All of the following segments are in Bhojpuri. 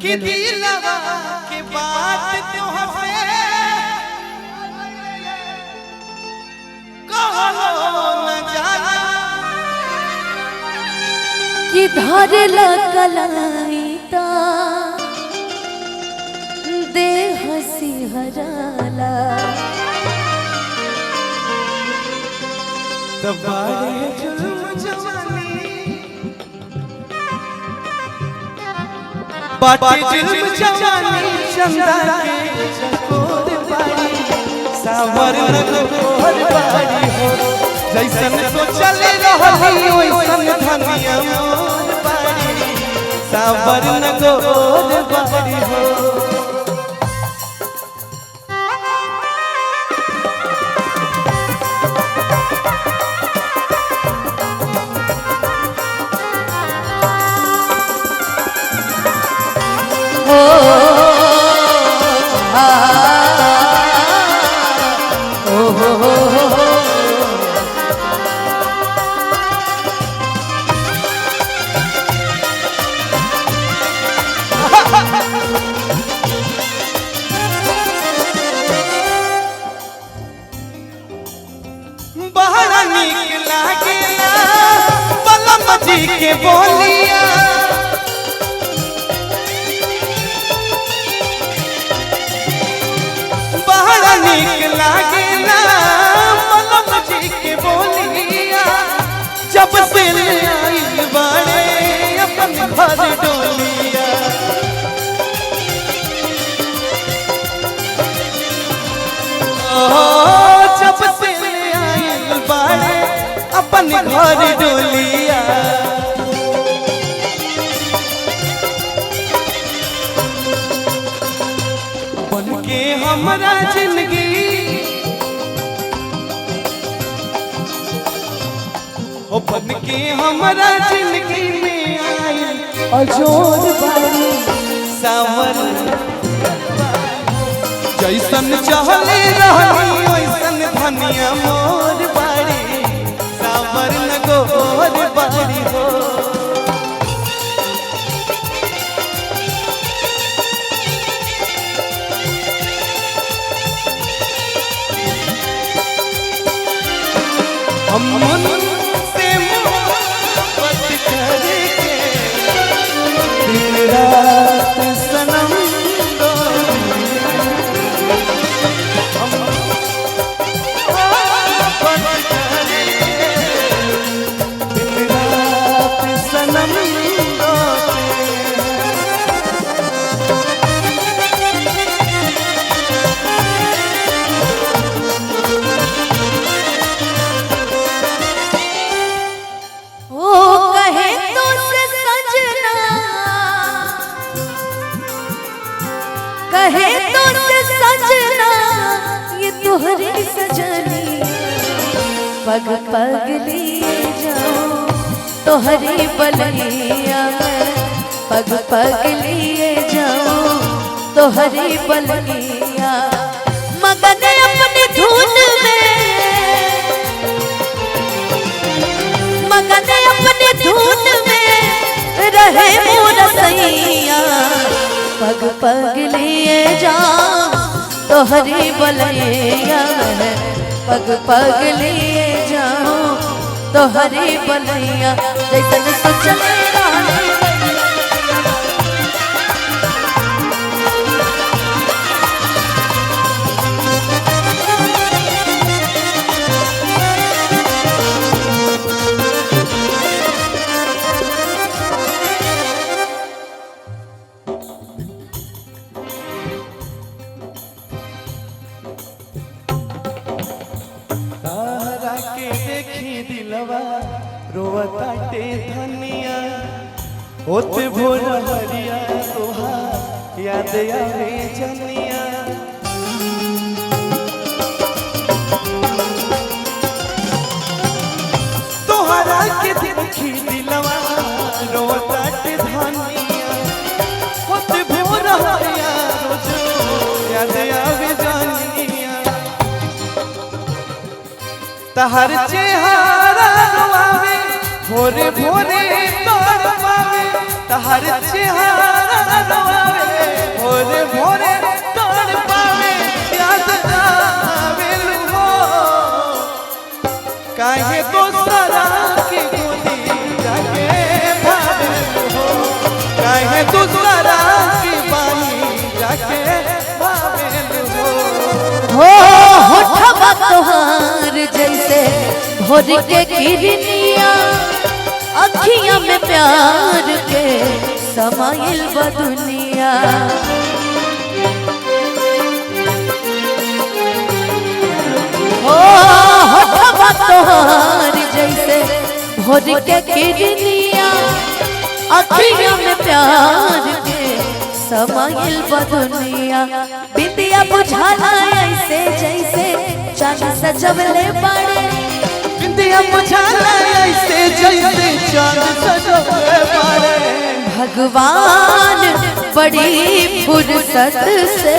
कि दिलवा के बात तुहसे कहलो न जाना कि धरल कलाईता देह सिहरला तबारे जुल्म जवानी बाटे जुल्म जवानी चंदा के चकोर बाड़ी सावर नगोर बाड़ी हो जैसन तो चले रहली ओइसन धनिया मोर बाड़ी सावर नगोर बाड़ी हो बड़ा नीक लागेला बलम जी के बोलिया बड़ा नीक लागेला बलम जी के बोलिया जब से आइल बाड़े अपन घर डोलिया जब से आइल बाड़े अपन घर डोलिया बन के हमारा जिंदगी ओ बन के हमारा जिंदगी में आइल अजोर बाड़ी सावर जैसन चहले रहनी वैसन धनिया मोर बाड़ी सावर नगोर बाड़ी हो हम मन से मोहब्बत करके दिन रात सनम कहे तो से सजना ये तोहरी सजनी पग पग लिए जाओ तोहरी बलिया पग पग लिए जाओ तोहरी बलिया मगन अपनी धुन में मगन अपनी धुन में रहे मोर सैया पग पग लिए जाओ तोहरी बलैया पग पग लिए जाओ तोहरी बलैया जैसन सोचले दिलवा रोवताटे धनिया होते भोर हरिया तोहा याद आवे जनिया तोहरा के देखी दिलवा रोवताटे धनिया होते भोर हरिया रोजो याद आवे जनिया तहर चेहरा रोआवे भोरे भोरे तोड़ पावे तहर चेहरा रोआवे कहे दूसरा की बाई जाके भावेलू हो होठवा तोहार जैसे भोर के किरनिया अखियां में प्यार के समाइल बा दुनिया होठवा तोहार जैसे भोर के किरनिया अखियां में प्यार के समाइल बा दुनिया बिंदिया बुझाना ऐसे जैसे चांद सजवले बाड़े बिंदिया बुझाना ऐसे जैसे चांद सजवले बाड़े भगवान बड़ी फुर्सत से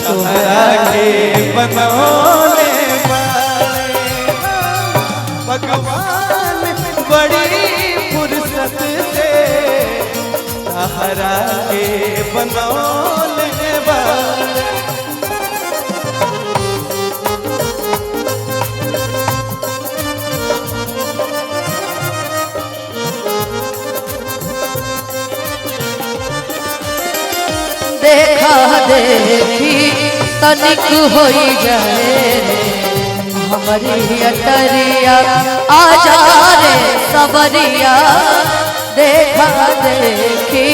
तोहरा के बनौले बाड़े भगवान बड़ी फुर्सत से तोहरा के बनौले बाड़े देखा देखी तनिक होई जाए हमारी अटरिया आ जा रे सबरिया देखा देखी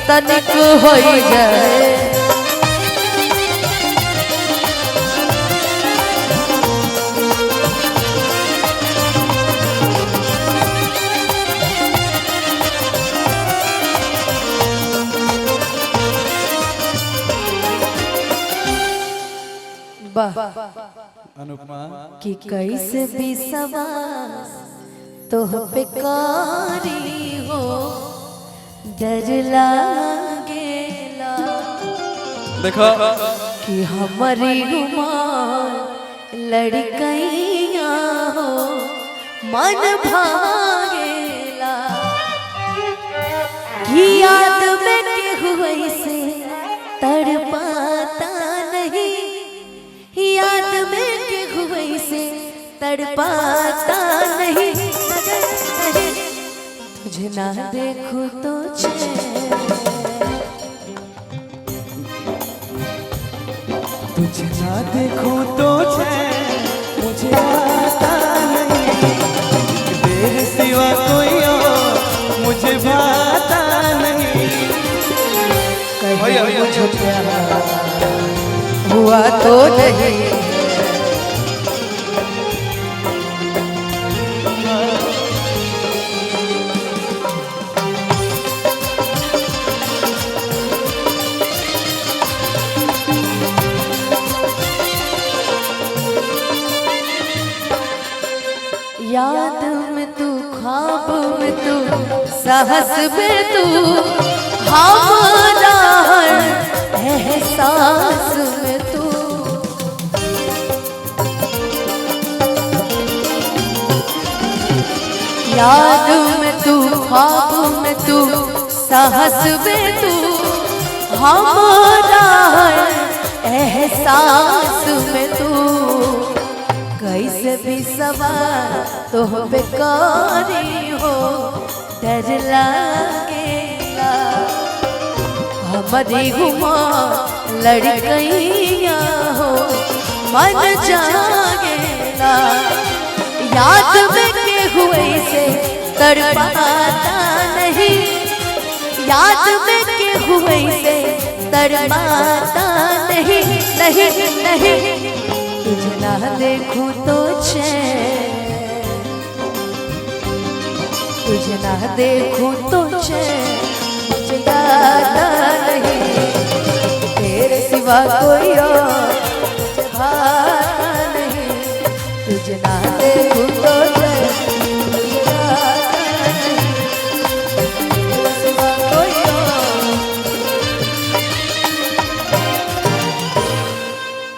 तनिक होई जाए अनुपमा कि कैसे विश्वास तोह पे कारी हो डर लागेला देखो कि हमारी उमर लड़कैया हो मन भागेला कि याद में केहू से तड़पाता नहीं याद में केहू से तड़पाता नहीं तुझे ना देखूं तो तुझे ना देखूं तो मुझे आता नहीं तेरे सिवा कोई और मुझे भाता नहीं कहीं मुझे प्यार हुआ तो नहीं याद में तू ख्वाब में तू साहस में तू हमारा एहसास में तू याद में तू ख्वाब में तू साहस में तू हमारा एहसास में तू कैसे भी सवार तो बेकारी हो डर लागेला हमारी घुमा लड़कैया हो मन जागेला याद में के हुए से तड़पाता नहीं याद में के हुए से तड़पाता नहीं नहीं नहीं तुझे ना देखूं तो चैन तुझे ना देखूं तो चैन मुझे याद नहीं तेरे सिवा कोई और मुझे भाता नहीं तुझे ना देखूं तो